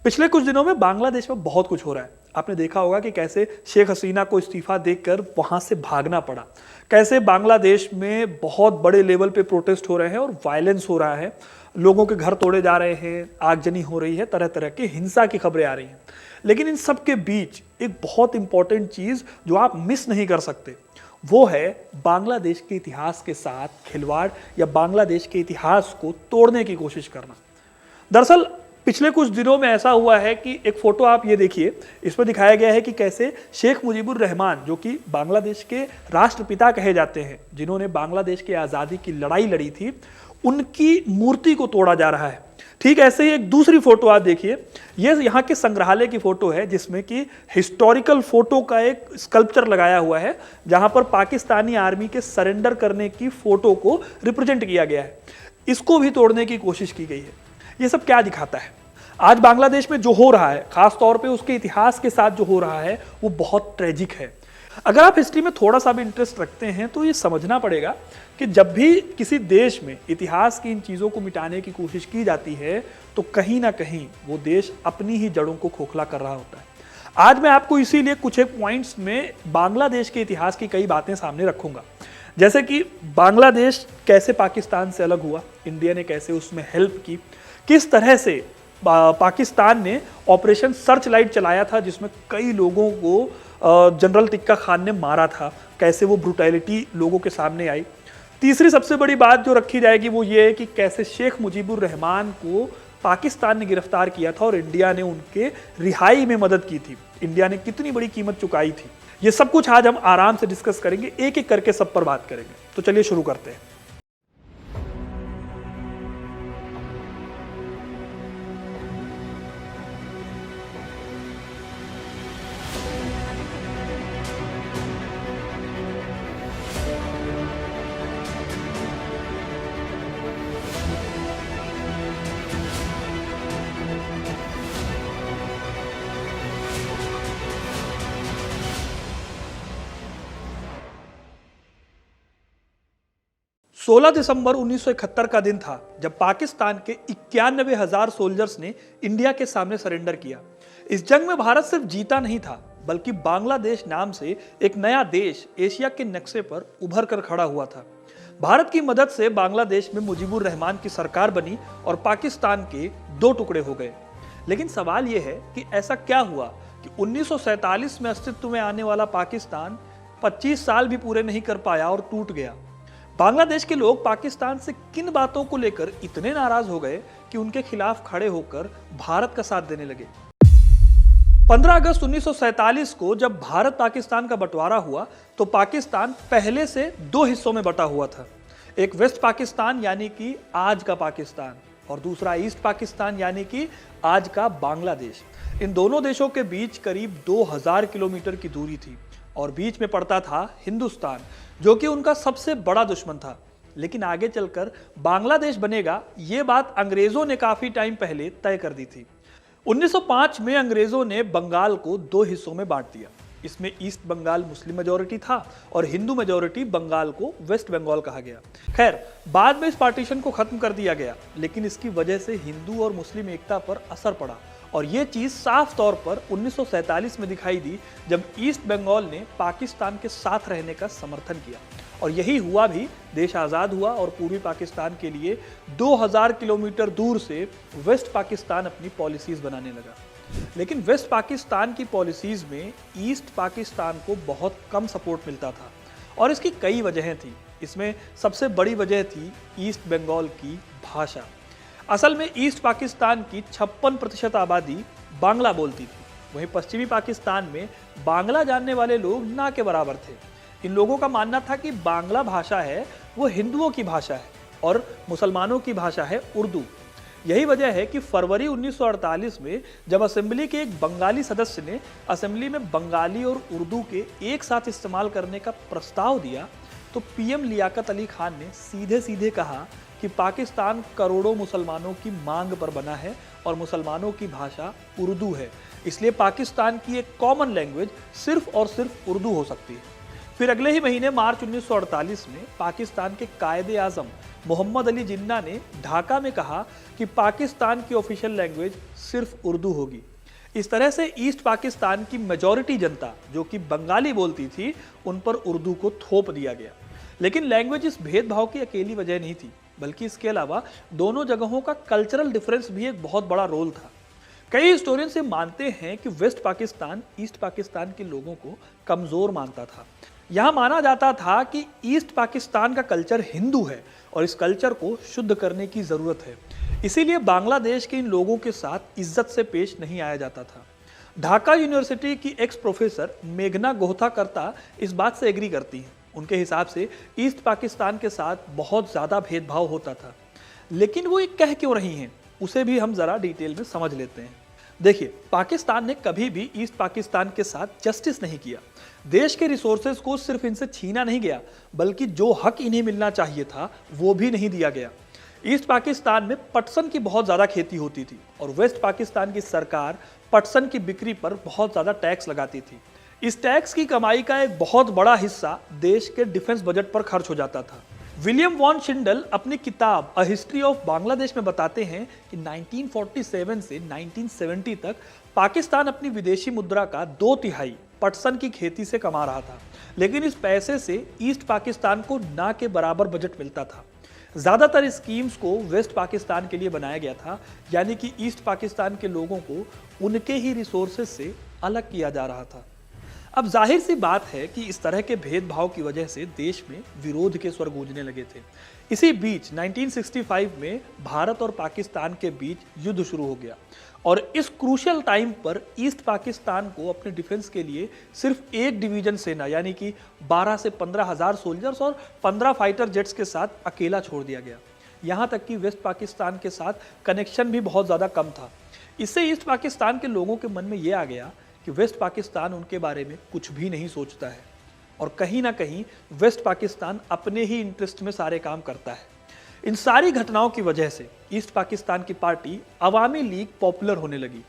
पिछले कुछ दिनों में बांग्लादेश में बहुत कुछ हो रहा है। आपने देखा होगा कि कैसे शेख हसीना को इस्तीफा देकर वहां से भागना पड़ा, कैसे बांग्लादेश में बहुत बड़े लेवल पे प्रोटेस्ट हो रहे हैं और वायलेंस हो रहा है, लोगों के घर तोड़े जा रहे हैं, आगजनी हो रही है, तरह तरह की हिंसा की खबरें आ रही हैं। लेकिन इन सब के बीच एक बहुत इंपॉर्टेंट चीज जो आप मिस नहीं कर सकते, वो है बांग्लादेश के इतिहास के साथ खिलवाड़ या बांग्लादेश के इतिहास को तोड़ने की कोशिश करना। दरअसल पिछले कुछ दिनों में ऐसा हुआ है कि एक फोटो आप ये देखिए, इसमें दिखाया गया है कि कैसे शेख मुजीबुर रहमान, जो कि बांग्लादेश के राष्ट्रपिता कहे जाते हैं, जिन्होंने बांग्लादेश की आज़ादी की लड़ाई लड़ी थी, उनकी मूर्ति को तोड़ा जा रहा है। ठीक ऐसे ही एक दूसरी फोटो आप देखिए, ये यहाँ के संग्रहालय की फोटो है जिसमें कि हिस्टोरिकल फोटो का एक स्कल्पचर लगाया हुआ है, जहां पर पाकिस्तानी आर्मी के सरेंडर करने की फोटो को रिप्रेजेंट किया गया है। इसको भी तोड़ने की कोशिश की गई है। ये सब क्या दिखाता है? आज बांग्लादेश में जो हो रहा है, खास तौर पे उसके इतिहास के साथ जो हो रहा है, वो बहुत ट्रेजिक है। अगर आप हिस्ट्री में थोड़ा सा भी इंटरेस्ट रखते हैं तो ये समझना पड़ेगा कि जब भी किसी देश में इतिहास की इन चीज़ों को मिटाने की कोशिश की जाती है तो कहीं ना कहीं वो देश अपनी ही जड़ों को खोखला कर रहा होता है। आज मैं आपको इसीलिए कुछ एक पॉइंट्स में बांग्लादेश के इतिहास की कई बातें सामने रखूंगा, जैसे कि बांग्लादेश कैसे पाकिस्तान से अलग हुआ, इंडिया ने कैसे उसमें हेल्प की, किस तरह से पाकिस्तान ने ऑपरेशन सर्च लाइट चलाया था जिसमें कई लोगों को जनरल तिक्का खान ने मारा था, कैसे वो ब्रूटैलिटी लोगों के सामने आई। तीसरी सबसे बड़ी बात जो रखी जाएगी वो ये है कि कैसे शेख मुजीबुर रहमान को पाकिस्तान ने गिरफ्तार किया था और इंडिया ने उनके रिहाई में मदद की थी, इंडिया ने कितनी बड़ी कीमत चुकाई थी। ये सब कुछ आज हम आराम से डिस्कस करेंगे, एक एक करके सब पर बात करेंगे। तो चलिए शुरू करते हैं। सोलह दिसंबर 1971 का दिन था जब पाकिस्तान के 91,000 सोल्जर्स ने इंडिया के सामने सरेंडर किया। इस जंग में भारत सिर्फ जीता नहीं था, बल्कि बांग्लादेश नाम से एक नया देश एशिया के नक्शे पर उभर कर खड़ा हुआ था। भारत की मदद से बांग्लादेश में मुजीबुर रहमान की सरकार बनी और पाकिस्तान के दो टुकड़े हो गए। लेकिन सवाल यह है कि ऐसा क्या हुआ कि 1947 में अस्तित्व में आने वाला पाकिस्तान 25 साल भी पूरे नहीं कर पाया और टूट गया। बांग्लादेश के लोग पाकिस्तान से किन बातों को लेकर इतने नाराज हो गए कि उनके खिलाफ खड़े होकर भारत का साथ देने लगे। 15 अगस्त 1947 को जब भारत पाकिस्तान का बंटवारा हुआ तो पाकिस्तान पहले से दो हिस्सों में बटा हुआ था। एक वेस्ट पाकिस्तान यानी कि आज का पाकिस्तान और दूसरा ईस्ट पाकिस्तान यानी कि आज का बांग्लादेश। इन दोनों देशों के बीच करीब 2000 किलोमीटर की दूरी थी और बीच में पड़ता था हिंदुस्तान, जो कि उनका सबसे बड़ा दुश्मन था। लेकिन आगे चलकर बांग्लादेश बनेगा, ये बात अंग्रेजों ने काफी टाइम पहले तय कर दी थी। 1905 में अंग्रेजों ने बंगाल को दो हिस्सों में बांट दिया। इसमें ईस्ट बंगाल मुस्लिम मेजॉरिटी था और हिंदू मेजॉरिटी बंगाल को वेस्ट बंगाल कहा गया। खैर, बाद में इस पार्टीशन को खत्म कर दिया गया, लेकिन इसकी वजह से हिंदू और मुस्लिम एकता पर असर पड़ा और ये चीज साफ तौर पर 1947 में दिखाई दी जब ईस्ट बंगाल ने पाकिस्तान के साथ रहने का समर्थन किया। और यही हुआ भी, देश आज़ाद हुआ और पूर्वी पाकिस्तान के लिए 2000 किलोमीटर दूर से वेस्ट पाकिस्तान अपनी पॉलिसीज बनाने लगा। लेकिन वेस्ट पाकिस्तान की पॉलिसीज में ईस्ट पाकिस्तान को बहुत कम सपोर्ट मिलता था और इसकी कई वजहें थी। इसमें सबसे बड़ी वजह थी ईस्ट बंगाल की भाषा। असल में ईस्ट पाकिस्तान की 56% आबादी बांग्ला बोलती थी, वहीं पश्चिमी पाकिस्तान में बांग्ला जानने वाले लोग ना के बराबर थे। इन लोगों का मानना था कि बांग्ला भाषा है वो हिंदुओं की भाषा है और मुसलमानों की भाषा है उर्दू। यही वजह है कि फरवरी 1948 में जब असेंबली के एक बंगाली सदस्य ने असेंबली में बंगाली और उर्दू के एक साथ इस्तेमाल करने का प्रस्ताव दिया तो पीएम लियाकत अली खान ने सीधे सीधे कहा कि पाकिस्तान करोड़ों मुसलमानों की मांग पर बना है और मुसलमानों की भाषा उर्दू है, इसलिए पाकिस्तान की एक कॉमन लैंग्वेज सिर्फ और सिर्फ उर्दू हो सकती है। फिर अगले ही महीने मार्च 1948 में पाकिस्तान के कायदे आजम मोहम्मद अली जिन्ना ने ढाका में कहा कि पाकिस्तान की ऑफिशियल लैंग्वेज सिर्फ उर्दू होगी। इस तरह से ईस्ट पाकिस्तान की मेजॉरिटी जनता जो कि बंगाली बोलती थी, उन पर उर्दू को थोप दिया गया। लेकिन लैंग्वेज इस भेदभाव की अकेली वजह नहीं थी, बल्कि इसके अलावा दोनों जगहों का कल्चरल डिफरेंस भी एक बहुत बड़ा रोल था। कई हिस्टोरियंस ये मानते हैं कि वेस्ट पाकिस्तान ईस्ट पाकिस्तान के लोगों को कमजोर मानता था। यहाँ माना जाता था कि ईस्ट पाकिस्तान का कल्चर हिंदू है और इस कल्चर को शुद्ध करने की जरूरत है, इसीलिए बांग्लादेश के इन लोगों के साथ इज्जत से पेश नहीं आया जाता था। ढाका यूनिवर्सिटी की एक्स प्रोफेसर मेघना गोहताकर्ता इस बात से एग्री करती हैं। उनके हिसाब से ईस्ट पाकिस्तान के साथ बहुत ज़्यादा भेदभाव होता था, लेकिन वो ये कह क्यों रही हैं, उसे भी हम ज़रा डिटेल में समझ लेते हैं। देखिए, पाकिस्तान ने कभी भी ईस्ट पाकिस्तान के साथ जस्टिस नहीं किया। देश के रिसोर्सेज को सिर्फ इनसे छीना नहीं गया, बल्कि जो हक इन्हें मिलना चाहिए था वो भी नहीं दिया गया। ईस्ट पाकिस्तान में पटसन की बहुत ज़्यादा खेती होती थी और वेस्ट पाकिस्तान की सरकार पटसन की बिक्री पर बहुत ज़्यादा टैक्स लगाती थी। इस टैक्स की कमाई का एक बहुत बड़ा हिस्सा देश के डिफेंस बजट पर खर्च हो जाता था। विलियम वॉन शिंडल अपनी किताब अ हिस्ट्री ऑफ बांग्लादेश में बताते हैं कि 1947 से 1970 तक पाकिस्तान अपनी विदेशी मुद्रा का 2/3 पटसन की खेती से कमा रहा था, लेकिन इस पैसे से ईस्ट पाकिस्तान को ना के बराबर बजट मिलता था। ज़्यादातर स्कीम्स को वेस्ट पाकिस्तान के लिए बनाया गया था, यानी कि ईस्ट पाकिस्तान के लोगों को उनके ही रिसोर्सेज से अलग किया जा रहा था। अब जाहिर सी बात है कि इस तरह के भेदभाव की वजह से देश में विरोध के स्वर गूंजने लगे थे। इसी बीच 1965 में भारत और पाकिस्तान के बीच युद्ध शुरू हो गया और इस क्रूशियल टाइम पर ईस्ट पाकिस्तान को अपने डिफेंस के लिए सिर्फ एक डिवीजन सेना यानी कि 12 से 15 हज़ार सोल्जर्स और 15 फाइटर जेट्स के साथ अकेला छोड़ दिया गया। यहाँ तक कि वेस्ट पाकिस्तान के साथ कनेक्शन भी बहुत ज़्यादा कम था। इससे ईस्ट पाकिस्तान के लोगों के मन में ये आ गया कि वेस्ट पाकिस्तान उनके बारे में कुछ भी नहीं सोचता है और कहीं ना कहीं वेस्ट पाकिस्तान अपने ही इंटरेस्ट में सारे काम करता है। इन सारी घटनाओं की वजह से ईस्ट पाकिस्तान की पार्टी अवामी लीग पॉपुलर होने लगी।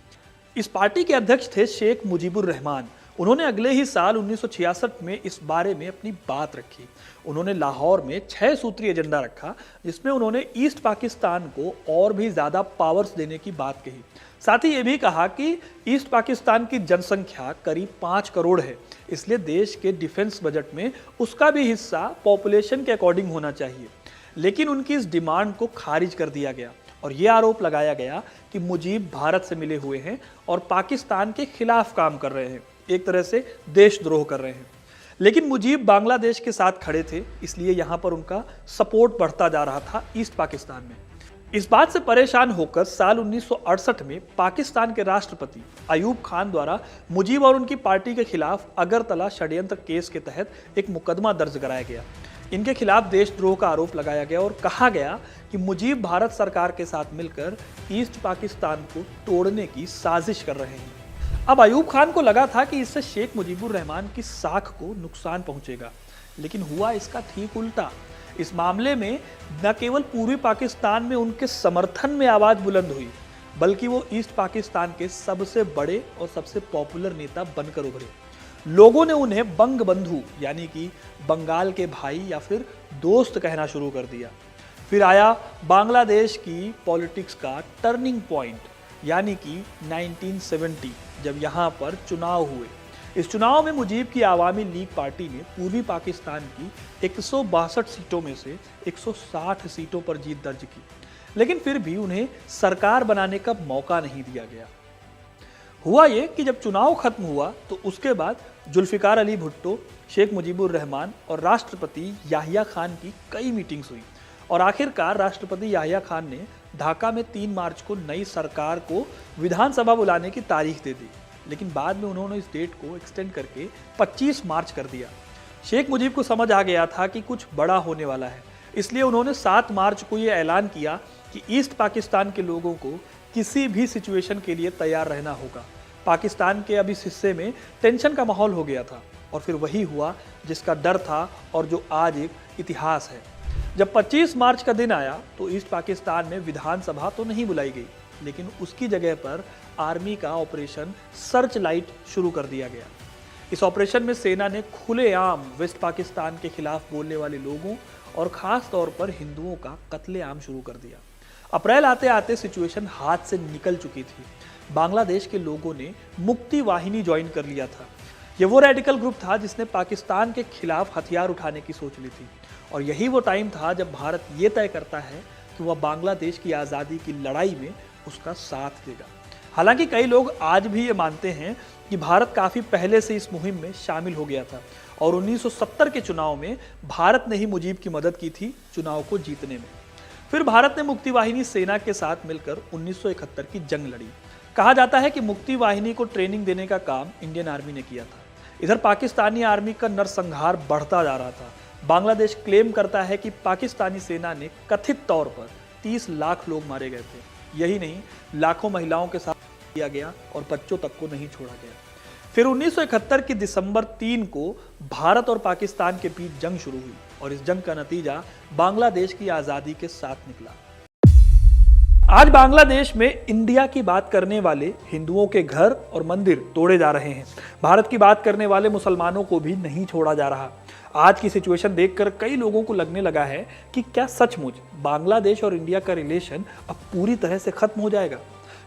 इस पार्टी के अध्यक्ष थे शेख मुजीबुर रहमान। उन्होंने अगले ही साल 1966 में इस बारे में अपनी बात रखी। उन्होंने लाहौर में 6 सूत्रीय एजेंडा रखा, जिसमें उन्होंने ईस्ट पाकिस्तान को और भी ज़्यादा पावर्स देने की बात कही। साथ ही ये भी कहा कि ईस्ट पाकिस्तान की जनसंख्या करीब 5 करोड़ है, इसलिए देश के डिफेंस बजट में उसका भी हिस्सा पॉपुलेशन के अकॉर्डिंग होना चाहिए। लेकिन उनकी इस डिमांड को खारिज कर दिया गया और ये आरोप लगाया गया कि मुजीब भारत से मिले हुए हैं और पाकिस्तान के खिलाफ काम कर रहे हैं, एक तरह से देशद्रोह कर रहे हैं। लेकिन मुजीब बांग्लादेश के साथ खड़े थे, इसलिए यहाँ पर उनका सपोर्ट बढ़ता जा रहा था ईस्ट पाकिस्तान में। इस बात से परेशान होकर साल 1968 में पाकिस्तान के राष्ट्रपति अयूब खान द्वारा मुजीब और उनकी पार्टी के खिलाफ अगरतला षड्यंत्र केस के तहत एक मुकदमा दर्ज कराया गया। इनके खिलाफ देशद्रोह का आरोप लगाया गया और कहा गया कि मुजीब भारत सरकार के साथ मिलकर ईस्ट पाकिस्तान को तोड़ने की साजिश कर रहे हैं। अब अयूब खान को लगा था कि इससे शेख मुजीबुर रहमान की साख को नुकसान पहुंचेगा, लेकिन हुआ इसका ठीक उल्टा। इस मामले में न केवल पूर्वी पाकिस्तान में उनके समर्थन में आवाज बुलंद हुई, बल्कि वो ईस्ट पाकिस्तान के सबसे बड़े और सबसे पॉपुलर नेता बनकर उभरे। लोगों ने उन्हें बंग बंधु यानी कि बंगाल के भाई या फिर दोस्त कहना शुरू कर दिया। फिर आया बांग्लादेश की पॉलिटिक्स का टर्निंग पॉइंट यानी कि 1970, जब यहाँ पर चुनाव हुए। इस चुनाव में मुजीब की आवामी लीग पार्टी ने पूर्वी पाकिस्तान की 162 सीटों में से 160 सीटों पर जीत दर्ज की, लेकिन फिर भी उन्हें सरकार बनाने का मौका नहीं दिया गया। हुआ ये कि जब चुनाव खत्म हुआ तो उसके बाद जुल्फिकार अली भुट्टो, शेख मुजीबुर रहमान और राष्ट्रपति याहिया खान की कई मीटिंग्स हुई और आखिरकार राष्ट्रपति याहिया खान ने ढाका में 3 मार्च को नई सरकार को विधानसभा बुलाने की तारीख दे दी, लेकिन बाद में उन्होंने इस डेट को एक्सटेंड करके 25 मार्च कर दिया। शेख मुजीब को समझ आ गया था कि कुछ बड़ा होने वाला है, इसलिए उन्होंने 7 मार्च को ये ऐलान किया कि ईस्ट पाकिस्तान के लोगों को किसी भी सिचुएशन के लिए तैयार रहना होगा। पाकिस्तान के अब इस हिस्से में टेंशन का माहौल हो गया था और फिर वही हुआ जिसका डर था और जो आज एक इतिहास है। जब 25 मार्च का दिन आया तो ईस्ट पाकिस्तान में विधानसभा तो नहीं बुलाई गई, लेकिन उसकी जगह पर आर्मी का ऑपरेशन सर्च लाइट शुरू कर दिया गया। इस ऑपरेशन में सेना ने खुलेआम वेस्ट पाकिस्तान के खिलाफ बोलने वाले लोगों और खास तौर पर हिंदुओं का कत्लेआम शुरू कर दिया। अप्रैल आते आते सिचुएशन हाथ से निकल चुकी थी। बांग्लादेश के लोगों ने मुक्ति वाहिनी ज्वाइन कर लिया था। ये वो रेडिकल ग्रुप था जिसने पाकिस्तान के खिलाफ हथियार उठाने की सोच ली थी, और यही वो टाइम था जब भारत ये तय करता है कि वह बांग्लादेश की आज़ादी की लड़ाई में उसका साथ देगा। हालांकि कई लोग आज भी ये मानते हैं कि भारत काफ़ी पहले से इस मुहिम में शामिल हो गया था और 1970 के चुनाव में भारत ने ही मुजीब की मदद की थी चुनाव को जीतने में। फिर भारत ने मुक्ति वाहिनी सेना के साथ मिलकर 1971 की जंग लड़ी। कहा जाता है कि मुक्ति वाहिनी को ट्रेनिंग देने का काम इंडियन आर्मी ने किया था। इधर पाकिस्तानी आर्मी का नरसंहार बढ़ता जा रहा था। बांग्लादेश क्लेम करता है कि पाकिस्तानी सेना ने कथित तौर पर 30 लाख लोग मारे गए थे। यही नहीं, लाखों महिलाओं के साथ किया गया और बच्चों तक को नहीं छोड़ा गया। फिर 1971 की दिसंबर 3 को भारत और पाकिस्तान के बीच जंग शुरू हुई और इस जंग का नतीजा बांग्लादेश की आज़ादी के साथ निकला। आज बांग्लादेश में इंडिया की बात करने वाले हिंदुओं के घर और मंदिर तोड़े जा रहे हैं। भारत की बात करने वाले मुसलमानों को भी नहीं छोड़ा जा रहा। आज की सिचुएशन देखकर कई लोगों को लगने लगा है कि क्या सचमुच बांग्लादेश और इंडिया का रिलेशन अब पूरी तरह से खत्म हो जाएगा?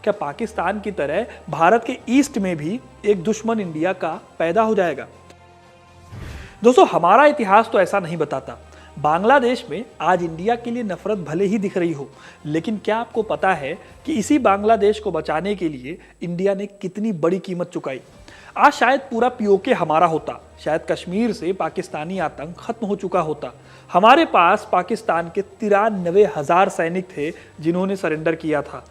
क्या पाकिस्तान की तरह भारत के ईस्ट में भी एक दुश्मन इंडिया का पैदा हो जाएगा? दोस्तों, हमारा इतिहास तो ऐसा नहीं बताता। बांग्लादेश में आज इंडिया के लिए नफरत भले ही दिख रही हो, लेकिन क्या आपको पता है कि इसी बांग्लादेश को बचाने के लिए इंडिया ने कितनी बड़ी कीमत चुकाई? आज शायद पूरा पीओके हमारा होता, शायद कश्मीर से पाकिस्तानी आतंक खत्म हो चुका होता। हमारे पास पाकिस्तान के 93,000 सैनिक थे जिन्होंने सरेंडर किया था,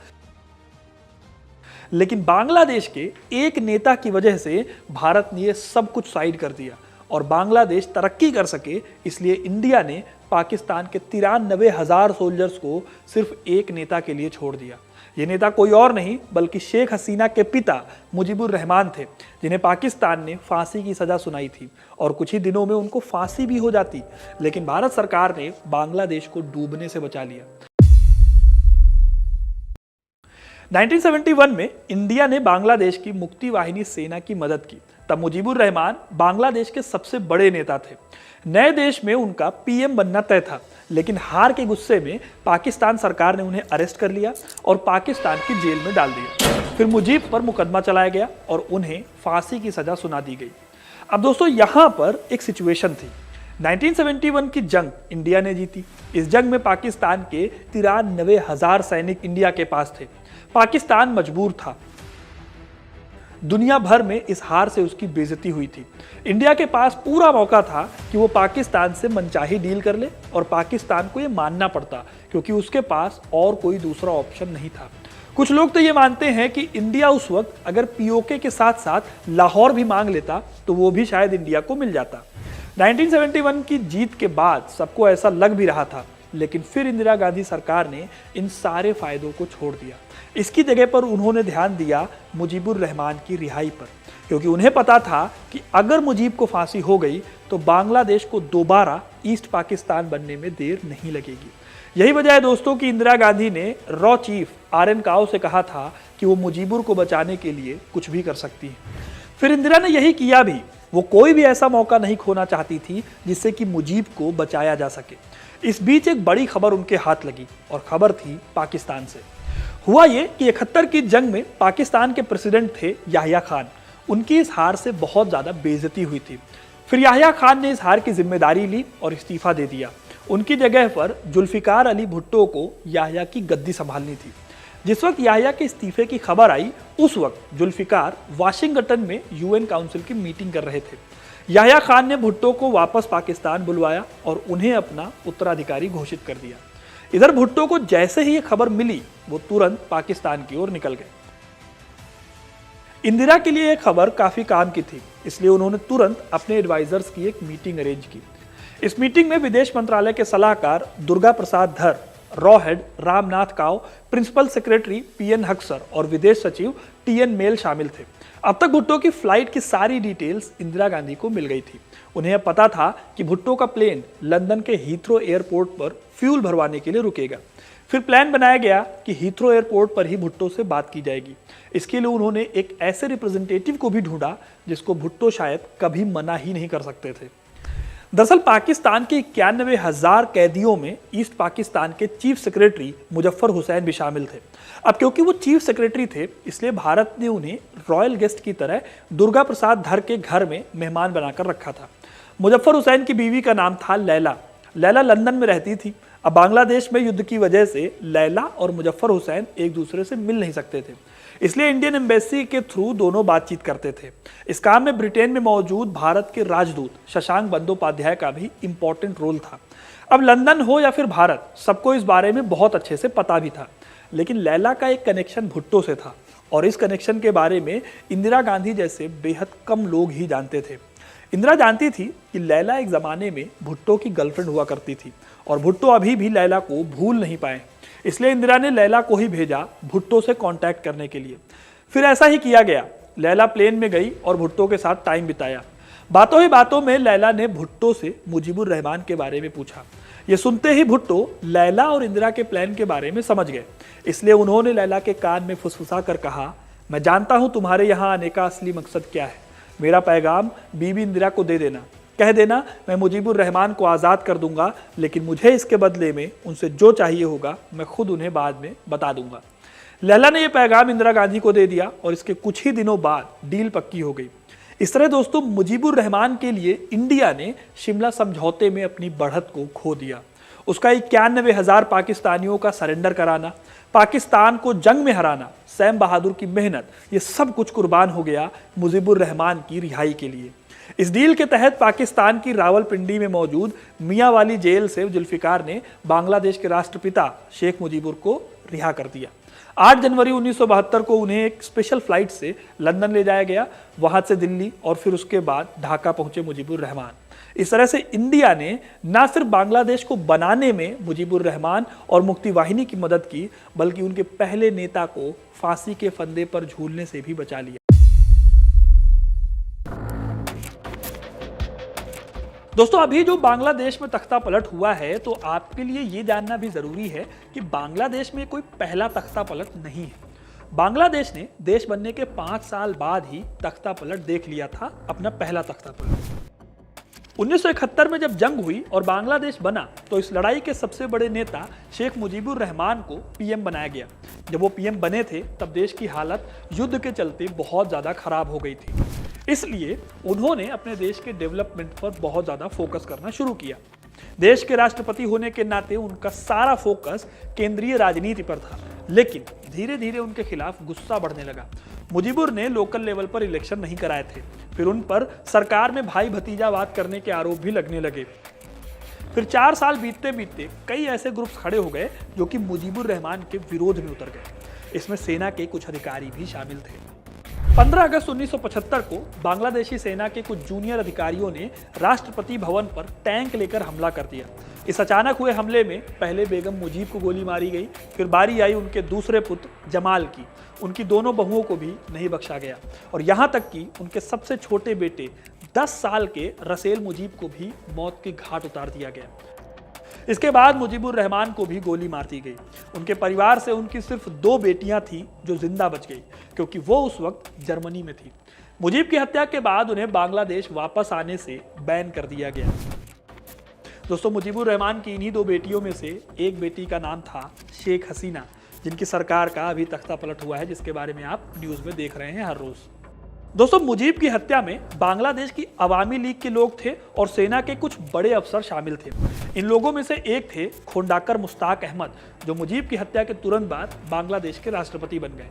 लेकिन बांग्लादेश के एक नेता की वजह से भारत ने यह सब कुछ साइड कर दिया और बांग्लादेश तरक्की कर सके, इसलिए इंडिया ने पाकिस्तान के 93,000 सोल्जर्स को सिर्फ एक नेता के लिए छोड़ दिया। ये नेता कोई और नहीं बल्कि शेख हसीना के पिता मुजीबुर रहमान थे, जिन्हें पाकिस्तान ने फांसी की सजा सुनाई थी और कुछ ही दिनों में उनको फांसी भी हो जाती, लेकिन भारत सरकार ने बांग्लादेश को डूबने से बचा लिया। 1971 में इंडिया ने बांग्लादेश की मुक्ति वाहिनी सेना की मदद की। तब मुजीबुर रहमान बांग्लादेश के सबसे बड़े नेता थे। नए देश में उनका पीएम बनना तय था, लेकिन हार के गुस्से में पाकिस्तान सरकार ने उन्हें अरेस्ट कर लिया और पाकिस्तान की जेल में डाल दिया। फिर मुजीब पर मुकदमा चलाया गया और उन्हें फांसी की सजा सुना दी गई। अब दोस्तों, यहाँ पर एक सिचुएशन थी। 1971 की जंग इंडिया ने जीती। इस जंग में पाकिस्तान के 93,000 सैनिक इंडिया के पास थे। पाकिस्तान मजबूर था। दुनिया भर में इस हार से उसकी बेइज्जती हुई थी। इंडिया के पास पूरा मौका था कि वो पाकिस्तान से मनचाही डील कर ले और पाकिस्तान को ये मानना पड़ता, क्योंकि उसके पास और कोई दूसरा ऑप्शन नहीं था। कुछ लोग तो ये मानते हैं कि इंडिया उस वक्त अगर पीओके के साथ साथ लाहौर भी मांग लेता तो वो भी शायद इंडिया को मिल जाता। 1971 की जीत के बाद सबको ऐसा लग भी रहा था, लेकिन फिर इंदिरा गांधी सरकार ने इन सारे फायदों को छोड़ दिया। इसकी जगह पर उन्होंने ध्यान दिया मुजीबुर रहमान की रिहाई पर, क्योंकि उन्हें पता था कि अगर मुजीब को फांसी हो गई तो बांग्लादेश को दोबारा ईस्ट पाकिस्तान बनने में देर नहीं लगेगी। यही वजह है दोस्तों कि इंदिरा गांधी ने रॉ चीफ आर.एन. काओ से कहा था कि वो मुजीबुर को बचाने के लिए कुछ भी कर सकती है। फिर इंदिरा ने यही किया भी। वो कोई भी ऐसा मौका नहीं खोना चाहती थी जिससे कि मुजीब को बचाया जा सके। इस बीच एक बड़ी खबर उनके हाथ लगी और खबर थी पाकिस्तान से। हुआ ये कि 71 की जंग में पाकिस्तान के प्रेसिडेंट थे याह्या खान। उनकी इस हार से बहुत ज़्यादा बेइज्जती हुई थी। फिर याह्या खान ने इस हार की जिम्मेदारी ली और इस्तीफा दे दिया। उनकी जगह पर जुल्फिकार अली भुट्टो को याह्या की गद्दी संभालनी थी। जिस वक्त याह्या के इस्तीफे की खबर आई, उस वक्त जुल्फिकार वाशिंगटन में यूएन काउंसिल की मीटिंग कर रहे थे। याह्या खान ने भुट्टो को वापस पाकिस्तान बुलवाया और उन्हें अपना उत्तराधिकारी घोषित कर दिया। इधर भुट्टो को जैसे ही ये खबर मिली, वो तुरंत पाकिस्तान की ओर निकल गए। इंदिरा के लिए यह खबर काफी काम की थी, इसलिए उन्होंने तुरंत अपने एडवाइजर्स की एक मीटिंग अरेंज की। इस मीटिंग में विदेश मंत्रालय के सलाहकार दुर्गा प्रसाद धर, रॉ हेड रामनाथ काओ, प्रिंसिपल सेक्रेटरी पीएन हक्सर और विदेश सचिव टीएन मेल शामिल थे। अब तक भुट्टो की फ्लाइट की सारी डिटेल्स इंदिरा गांधी को मिल गई थी। उन्हें पता था कि भुट्टो का प्लेन लंदन के हीथ्रो एयरपोर्ट पर फ्यूल भरवाने के लिए रुकेगा। फिर प्लान बनाया गया कि हीथ्रो एयरपोर्ट पर ही भुट्टो से बात की जाएगी। इसके लिए उन्होंने एक ऐसे रिप्रेजेंटेटिव को भी ढूंढा जिसको भुट्टो शायद कभी मना ही नहीं कर सकते थे। दरअसल पाकिस्तान के 91,000 कैदियों में ईस्ट पाकिस्तान के चीफ सेक्रेटरी मुजफ्फर हुसैन भी शामिल थे। अब क्योंकि वो चीफ सेक्रेटरी थे, इसलिए भारत ने उन्हें रॉयल गेस्ट की तरह दुर्गा प्रसाद धर के घर में मेहमान बनाकर रखा था। मुजफ्फर हुसैन की बीवी का नाम था लैला। लैला लंदन में रहती थी। अब बांग्लादेश में युद्ध की वजह से लैला और मुजफ्फर हुसैन एक दूसरे से मिल नहीं सकते थे, इसलिए इंडियन एम्बेसी के थ्रू दोनों बातचीत करते थे। इस काम में ब्रिटेन में मौजूद भारत के राजदूत शशांक बंदोपाध्याय का भी इंपॉर्टेंट रोल था। अब लंदन हो या फिर भारत, सबको इस बारे में बहुत अच्छे से पता भी था। लेकिन लैला का एक कनेक्शन भुट्टो से था और इस कनेक्शन के बारे में इंदिरा गांधी जैसे बेहद कम लोग ही जानते थे। इंदिरा जानती थी कि लैला एक ज़माने में भुट्टो की गर्लफ्रेंड हुआ करती थी और भुट्टो अभी भी लैला को भूल नहीं पाए, इसलिए इंदिरा ने लैला को ही भेजा भुट्टो से कांटेक्ट करने के लिए। फिर ऐसा ही किया गया। लैला प्लेन में गई और भुट्टो के साथ टाइम बिताया। बातों ही बातों में लैला ने भुट्टो से मुजीबुर रहमान के बारे में पूछा। ये सुनते ही भुट्टो लैला और इंदिरा के प्लान के बारे में समझ गए, इसलिए उन्होंने लैला के कान में फुसफुसा कर कहा, मैं जानता हूं तुम्हारे यहाँ आने का असली मकसद क्या है। मेरा पैगाम बीबी इंदिरा को दे देना, कह देना मैं मुजीबुर रहमान को आज़ाद कर दूंगा, लेकिन मुझे इसके बदले में उनसे जो चाहिए होगा मैं खुद उन्हें बाद में बता दूंगा। लैला ने यह पैगाम इंदिरा गांधी को दे दिया और इसके कुछ ही दिनों बाद डील पक्की हो गई। इस तरह दोस्तों मुजीबुर रहमान के लिए इंडिया ने शिमला समझौते में अपनी बढ़त को खो दिया। उसका 91,000 पाकिस्तानियों का सरेंडर कराना, पाकिस्तान को जंग में हराना, सैम बहादुर की मेहनत, ये सब कुछ कुर्बान हो गया मुजीबुर रहमान की रिहाई के लिए। इस डील के तहत पाकिस्तान की रावलपिंडी में मौजूद मियां वाली जेल से जुल्फिकार ने बांग्लादेश के राष्ट्रपिता शेख मुजीबुर को रिहा कर दिया। 8 जनवरी 1972 को उन्हें एक स्पेशल फ्लाइट से लंदन ले जाया गया, वहां से दिल्ली और फिर उसके बाद ढाका पहुंचे मुजीबुर रहमान। इस तरह से इंडिया ने न सिर्फ बांग्लादेश को बनाने में मुजीबुर रहमान और मुक्ति वाहिनी की मदद की, बल्कि उनके पहले नेता को फांसी के फंदे पर झूलने से भी बचा लिया। दोस्तों अभी जो बांग्लादेश में तख्ता पलट हुआ है, तो आपके लिए ये जानना भी जरूरी है कि बांग्लादेश में कोई पहला तख्ता पलट नहीं है। बांग्लादेश ने देश बनने के 5 साल बाद ही तख्ता पलट देख लिया था, अपना पहला तख्ता पलट। 1971 में जब जंग हुई और बांग्लादेश बना, तो इस लड़ाई के सबसे बड़े नेता शेख मुजीबुर रहमान को पीएम बनाया गया। जब वो पीएम बने थे तब देश की हालत युद्ध के चलते बहुत ज़्यादा खराब हो गई थी, इसलिए उन्होंने अपने देश के डेवलपमेंट पर बहुत ज़्यादा फोकस करना शुरू किया। देश के राष्ट्रपति होने के नाते उनका सारा फोकस केंद्रीय राजनीति पर था, लेकिन धीरे धीरे उनके खिलाफ गुस्सा बढ़ने लगा। मुजीबुर ने लोकल लेवल पर इलेक्शन नहीं कराए थे, फिर उन पर सरकार में भाई भतीजावाद करने के आरोप भी लगने लगे। फिर 4 साल बीतते बीतते कई ऐसे ग्रुप्स खड़े हो गए जो कि मुजीबुर रहमान के विरोध में उतर गए। इसमें सेना के कुछ अधिकारी भी शामिल थे। 15 अगस्त 1975 को बांग्लादेशी सेना के कुछ जूनियर अधिकारियों ने राष्ट्रपति भवन पर टैंक लेकर हमला कर दिया। इस अचानक हुए हमले में पहले बेगम मुजीब को गोली मारी गई, फिर बारी आई उनके दूसरे पुत्र जमाल की। उनकी दोनों बहुओं को भी नहीं बख्शा गया और यहाँ तक कि उनके सबसे छोटे बेटे 10 साल के रसेल मुजीब को भी मौत के घाट उतार दिया गया। इसके बाद मुजीबुर रहमान को भी गोली मार दी गई। उनके परिवार से उनकी सिर्फ 2 बेटियां थीं जो जिंदा बच गई, क्योंकि वो उस वक्त जर्मनी में थी। मुजीब की हत्या के बाद उन्हें बांग्लादेश वापस आने से बैन कर दिया गया। दोस्तों मुजीबुर रहमान की इन्हीं 2 बेटियों में से एक बेटी का नाम था शेख हसीना, जिनकी सरकार का अभी तख्ता पलट हुआ है, जिसके बारे में आप न्यूज़ में देख रहे हैं हर रोज। दोस्तों मुजीब की हत्या में बांग्लादेश की अवामी लीग के लोग थे और सेना के कुछ बड़े अफसर शामिल थे। इन लोगों में से एक थे खोंडाकर मुश्ताक अहमद, जो मुजीब की हत्या के तुरंत बाद बांग्लादेश के राष्ट्रपति बन गए।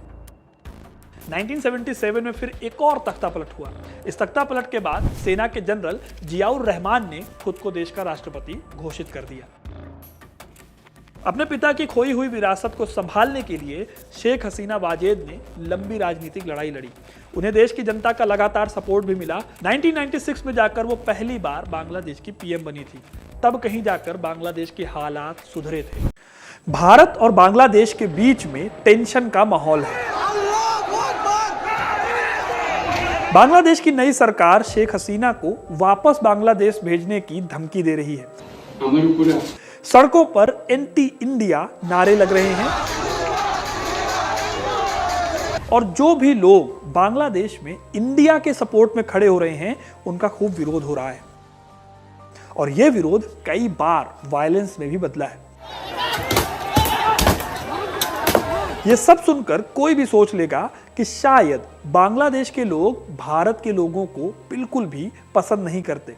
1977 में फिर एक और तख्ता पलट हुआ। इस तख्ता पलट के बाद सेना के जनरल जियाउर रहमान ने खुद को देश का राष्ट्रपति घोषित कर दिया। अपने पिता की खोई हुई विरासत को संभालने के लिए शेख हसीना वाजेद ने लंबी राजनीतिक लड़ाई लड़ी। उन्हें देश की जनता का लगातार सपोर्ट भी मिला। 1996 में जाकर वो पहली बार बांग्लादेश की पीएम बनी थी। तब कहीं जाकर बांग्लादेश के हालात सुधरे थे। भारत और बांग्लादेश के बीच में टेंशन का माहौल है। बांग्लादेश की नई सरकार शेख हसीना को वापस बांग्लादेश भेजने की धमकी दे रही है। सड़कों पर एंटी इंडिया नारे लग रहे हैं और जो भी लोग बांग्लादेश में इंडिया के सपोर्ट में खड़े हो रहे हैं उनका खूब विरोध हो रहा है और यह विरोध कई बार वायलेंस में भी बदला है। यह सब सुनकर कोई भी सोच लेगा कि शायद बांग्लादेश के लोग भारत के लोगों को बिल्कुल भी पसंद नहीं करते।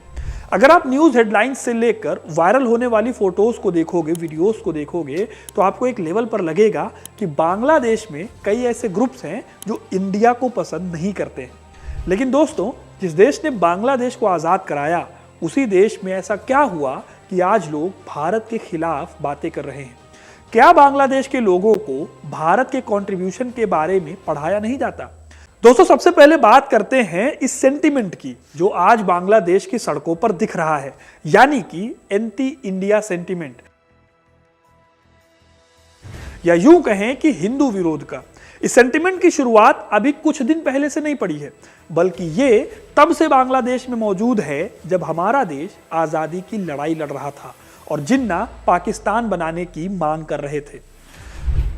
अगर आप न्यूज़ हेडलाइंस से लेकर वायरल होने वाली फोटोज को देखोगे, वीडियोस को देखोगे, तो आपको एक लेवल पर लगेगा कि बांग्लादेश में कई ऐसे ग्रुप्स हैं जो इंडिया को पसंद नहीं करते हैं। लेकिन दोस्तों, जिस देश ने बांग्लादेश को आज़ाद कराया, उसी देश में ऐसा क्या हुआ कि आज लोग भारत के खिलाफ बातें कर रहे हैं? क्या बांग्लादेश के लोगों को भारत के कंट्रीब्यूशन के बारे में पढ़ाया नहीं जाता? दोस्तों, सबसे पहले बात करते हैं इस सेंटीमेंट की जो आज बांग्लादेश की सड़कों पर दिख रहा है, यानी कि एंटी इंडिया सेंटीमेंट, या यूं कहें कि हिंदू विरोध का। इस सेंटीमेंट की शुरुआत अभी कुछ दिन पहले से नहीं पड़ी है, बल्कि ये तब से बांग्लादेश में मौजूद है जब हमारा देश आजादी की लड़ाई लड़ रहा था और जिन्ना पाकिस्तान बनाने की मांग कर रहे थे।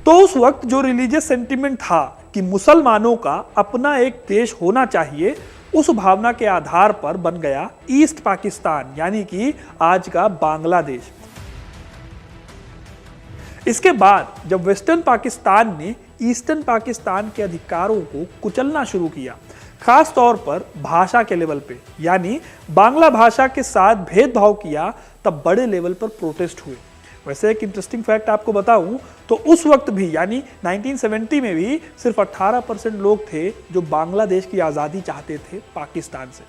तो उस वक्त जो रिलीजियस सेंटीमेंट था कि मुसलमानों का अपना एक देश होना चाहिए, उस भावना के आधार पर बन गया ईस्ट पाकिस्तान, यानी कि आज का बांग्लादेश। इसके बाद जब वेस्टर्न पाकिस्तान ने ईस्टर्न पाकिस्तान के अधिकारों को कुचलना शुरू किया, खास तौर पर भाषा के लेवल पे, यानी बांग्ला भाषा के साथ भेदभाव किया, तब बड़े लेवल पर प्रोटेस्ट हुए। वैसे एक इंटरेस्टिंग फैक्ट आपको बताऊं तो उस वक्त भी, यानी 1970 में भी सिर्फ 18% लोग थे जो बांग्लादेश की आज़ादी चाहते थे पाकिस्तान से।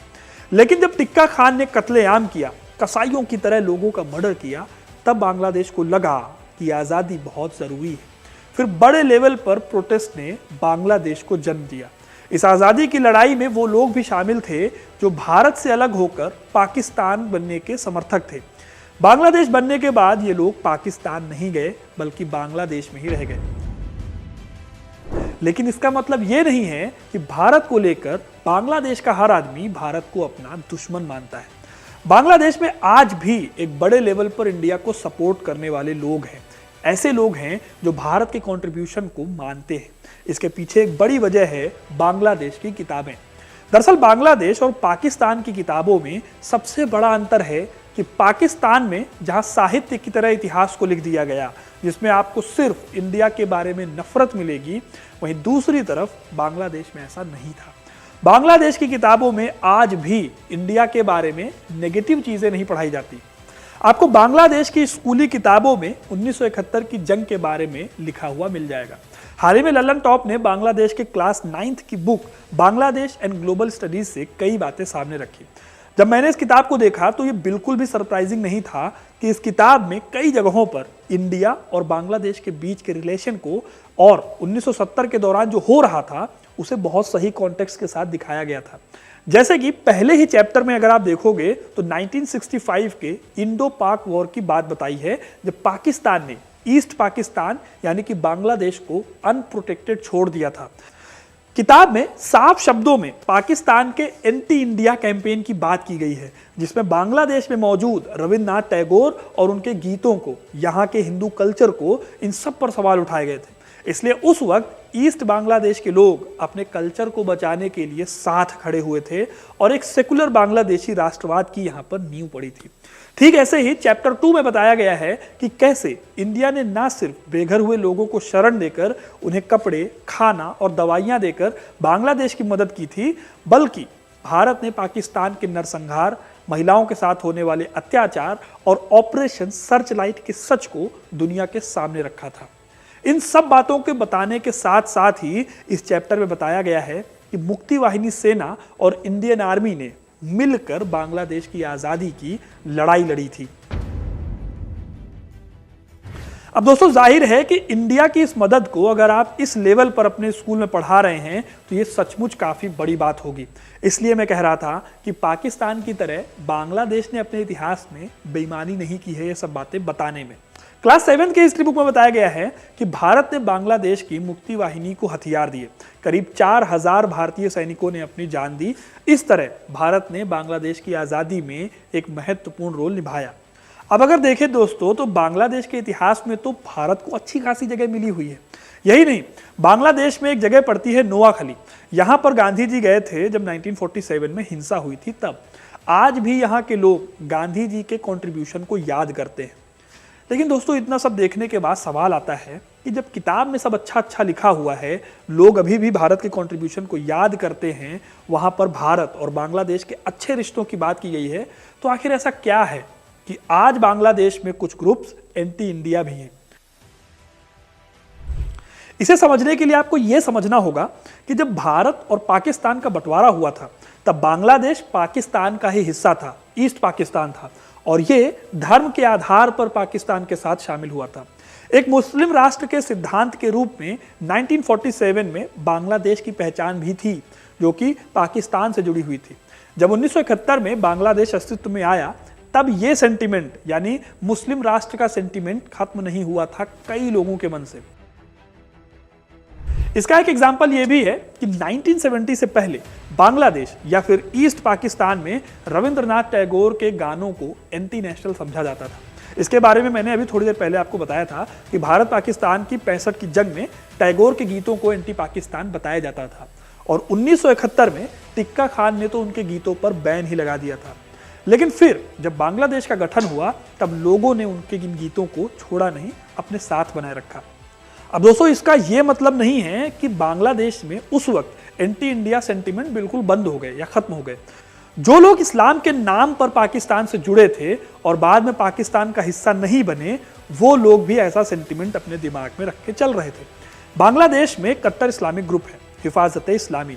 लेकिन जब टिक्का खान ने कत्लेआम किया, कसाईयों की तरह लोगों का मर्डर किया, तब बांग्लादेश को लगा कि आज़ादी बहुत ज़रूरी है। फिर बड़े लेवल पर प्रोटेस्ट ने बांग्लादेश को जन्म दिया। इस आज़ादी की लड़ाई में वो लोग भी शामिल थे जो भारत से अलग होकर पाकिस्तान बनने के समर्थक थे। बांग्लादेश बनने के बाद ये लोग पाकिस्तान नहीं गए, बल्कि बांग्लादेश में ही रह गए। लेकिन इसका मतलब ये नहीं है कि भारत को लेकर बांग्लादेश का हर आदमी भारत को अपना दुश्मन मानता है। बांग्लादेश में आज भी एक बड़े लेवल पर इंडिया को सपोर्ट करने वाले लोग हैं। ऐसे लोग हैं जो भारत के कंट्रीब्यूशन को मानते हैं। इसके पीछे एक बड़ी वजह है बांग्लादेश की किताबें। दरअसल बांग्लादेश और पाकिस्तान की किताबों में सबसे बड़ा अंतर है कि पाकिस्तान में जहां साहित्य की तरह इतिहास को लिख दिया गया, जिसमें आपको सिर्फ इंडिया के बारे में नफरत मिलेगी, वहीं दूसरी तरफ बांग्लादेश में ऐसा नहीं था। बांग्लादेश की किताबों में आज भी इंडिया के बारे में नेगेटिव चीजें नहीं पढ़ाई जाती। आपको बांग्लादेश की स्कूली किताबों में 1971 की जंग के बारे में लिखा हुआ मिल जाएगा। हाल ही में ललन टॉप ने बांग्लादेश के क्लास 9th की book Bangladesh and global studies से कई बातें सामने रखी। जब मैंने इस किताब को देखा तो ये बिल्कुल भी सरप्राइजिंग नहीं था कि इस किताब में कई जगहों पर इंडिया और बांग्लादेश के बीच के रिलेशन को और 1970 के दौरान जो हो रहा था उसे बहुत सही कॉन्टेक्स्ट के साथ दिखाया गया था। जैसे कि पहले ही चैप्टर में अगर आप देखोगे तो 1965 के इंडो पाक वॉर की बात बताई है, जब पाकिस्तान ने ईस्ट पाकिस्तान यानी कि बांग्लादेश को अनप्रोटेक्टेड छोड़ दिया था। किताब में साफ शब्दों में पाकिस्तान के एंटी इंडिया कैंपेन की बात की गई है, जिसमें बांग्लादेश में मौजूद रविन्द्रनाथ टैगोर और उनके गीतों को, यहाँ के हिंदू कल्चर को, इन सब पर सवाल उठाए गए थे। इसलिए उस वक्त ईस्ट बांग्लादेश के लोग अपने कल्चर को बचाने के लिए साथ खड़े हुए थे और एक सेकुलर बांग्लादेशी राष्ट्रवाद की यहाँ पर नींव पड़ी थी। ठीक ऐसे ही चैप्टर 2 में बताया गया है कि कैसे इंडिया ने न सिर्फ बेघर हुए लोगों को शरण देकर उन्हें कपड़े, खाना और दवाइयाँ देकर बांग्लादेश की मदद की थी, बल्कि भारत ने पाकिस्तान के नरसंहार, महिलाओं के साथ होने वाले अत्याचार और ऑपरेशन सर्चलाइट के सच को दुनिया के सामने रखा था। इन सब बातों के बताने के साथ साथ ही इस चैप्टर में बताया गया है कि मुक्ति वाहिनी सेना और इंडियन आर्मी ने मिलकर बांग्लादेश की आज़ादी की लड़ाई लड़ी थी। अब दोस्तों, जाहिर है कि इंडिया की इस मदद को अगर आप इस लेवल पर अपने स्कूल में पढ़ा रहे हैं तो ये सचमुच काफ़ी बड़ी बात होगी। इसलिए मैं कह रहा था कि पाकिस्तान की तरह बांग्लादेश ने अपने इतिहास में बेईमानी नहीं की है ये सब बातें बताने में। क्लास 7 के हिस्ट्री बुक में बताया गया है कि भारत ने बांग्लादेश की मुक्ति वाहिनी को हथियार दिए। करीब 4000 भारतीय सैनिकों ने अपनी जान दी। इस तरह भारत ने बांग्लादेश की आज़ादी में एक महत्वपूर्ण रोल निभाया। अब अगर देखें दोस्तों तो बांग्लादेश के इतिहास में तो भारत को अच्छी खासी जगह मिली हुई है। यही नहीं, बांग्लादेश में एक जगह पड़ती है नोआखली। यहाँ पर गांधी जी गए थे जब 1947 में हिंसा हुई थी तब। आज भी यहाँ के लोग गांधी जी के कंट्रीब्यूशन को याद करते हैं। लेकिन दोस्तों इतना सब देखने के बाद सवाल आता है कि जब किताब में सब अच्छा अच्छा लिखा हुआ है, लोग अभी भी भारत के कंट्रीब्यूशन को याद करते हैं, वहाँ पर भारत और बांग्लादेश के अच्छे रिश्तों की बात की गई है, तो आखिर ऐसा क्या है कि आज बांग्लादेश में कुछ ग्रुप्स एंटी इंडिया भी हैं। इसे समझने के लिए आपको यह समझना होगा कि जब भारत और पाकिस्तान का बंटवारा हुआ था तब बांग्लादेश पाकिस्तान का ही हिस्सा था, ईस्ट पाकिस्तान था, और ये धर्म के आधार पर पाकिस्तान के साथ शामिल हुआ था। एक मुस्लिम राष्ट्र के सिद्धांत के रूप में 1947 में बांग्लादेश की पहचान भी थी, जो कि पाकिस्तान से जुड़ी हुई थी। जब 1971 में बांग्लादेश अस्तित्व में आया तब ये सेंटिमेंट यानी मुस्लिम राष्ट्र का सेंटिमेंट खत्म नहीं हुआ था कई लोगों के मन से। इसका एक एग्जाम्पल यह भी है कि 1970 से पहले बांग्लादेश या फिर ईस्ट पाकिस्तान में रविंद्रनाथ टैगोर के गानों को एंटी नेशनल समझा जाता था। इसके बारे में मैंने अभी थोड़ी देर पहले आपको बताया था कि भारत पाकिस्तान की 65 की जंग में टैगोर के गीतों को एंटी पाकिस्तान बताया जाता था, और 1971 में टिक्का खान ने तो उनके गीतों पर बैन ही लगा दिया था। लेकिन फिर जब बांग्लादेश का गठन हुआ तब लोगों ने उनके इन गीतों को छोड़ा नहीं, अपने साथ बनाए रखा। अब दोस्तों इसका यह मतलब नहीं है कि बांग्लादेश में उस वक्त एंटी इंडिया सेंटिमेंट बिल्कुल बंद हो गए या खत्म हो गए। जो लोग इस्लाम के नाम पर पाकिस्तान से जुड़े थे और बाद में पाकिस्तान का हिस्सा नहीं बने, वो लोग भी ऐसा सेंटिमेंट अपने दिमाग में रख के चल रहे थे। बांग्लादेश में कट्टर इस्लामिक ग्रुप है हिफाजत-ए-इस्लामी।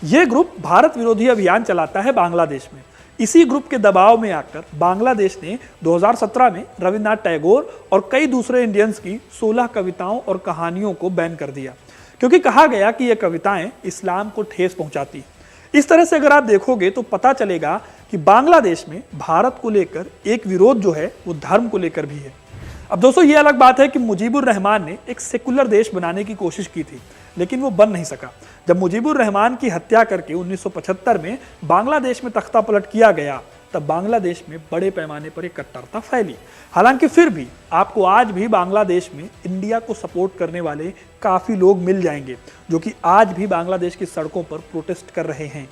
यह ग्रुप भारत विरोधी अभियान चलाता है बांग्लादेश में। इसी ग्रुप के दबाव में आकर बांग्लादेश ने 2017 में रविन्द्रनाथ टैगोर और कई दूसरे इंडियंस की 16 कविताओं और कहानियों को बैन कर दिया, क्योंकि कहा गया कि ये कविताएं इस्लाम को ठेस पहुंचाती। इस तरह से अगर आप देखोगे तो पता चलेगा कि बांग्लादेश में भारत को लेकर एक विरोध जो है वो धर्म को लेकर भी है। अब दोस्तों ये अलग बात है कि मुजीबुर रहमान ने एक सेकुलर देश बनाने की कोशिश की थी, लेकिन वो बन नहीं सका। जब मुजीबुर रहमान की हत्या करके 1975 में बांग्लादेश में तख्ता पलट किया गया तब बांग्लादेश में बड़े पैमाने पर एक कट्टरता फैली। हालांकि फिर भी आपको आज भी बांग्लादेश में इंडिया को सपोर्ट करने वाले काफी लोग मिल जाएंगे, जो कि आज भी बांग्लादेश की सड़कों पर प्रोटेस्ट कर रहे हैं।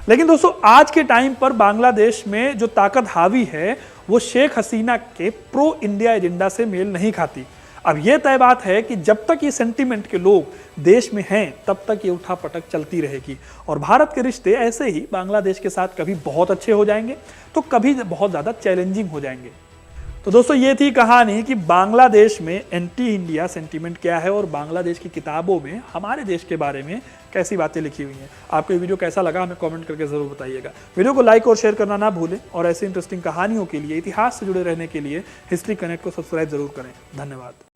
लेकिन दोस्तों आज के टाइम पर बांग्लादेश में जो ताकत हावी है वो शेख हसीना के प्रो इंडिया एजेंडा से मेल नहीं खाती। अब यह तय बात है कि जब तक ये सेंटीमेंट के लोग देश में हैं तब तक ये उठापटक चलती रहेगी, और भारत के रिश्ते ऐसे ही बांग्लादेश के साथ कभी बहुत अच्छे हो जाएंगे तो कभी बहुत ज़्यादा चैलेंजिंग हो जाएंगे। तो दोस्तों ये थी कहानी कि बांग्लादेश में एंटी इंडिया सेंटीमेंट क्या है और बांग्लादेश की किताबों में हमारे देश के बारे में कैसी बातें लिखी हुई हैं। आपको ये वीडियो कैसा लगा हमें कमेंट करके ज़रूर बताइएगा। वीडियो को लाइक और शेयर करना ना भूलें, और ऐसी इंटरेस्टिंग कहानियों के लिए, इतिहास से जुड़े रहने के लिए हिस्ट्री कनेक्ट को सब्सक्राइब जरूर करें। धन्यवाद।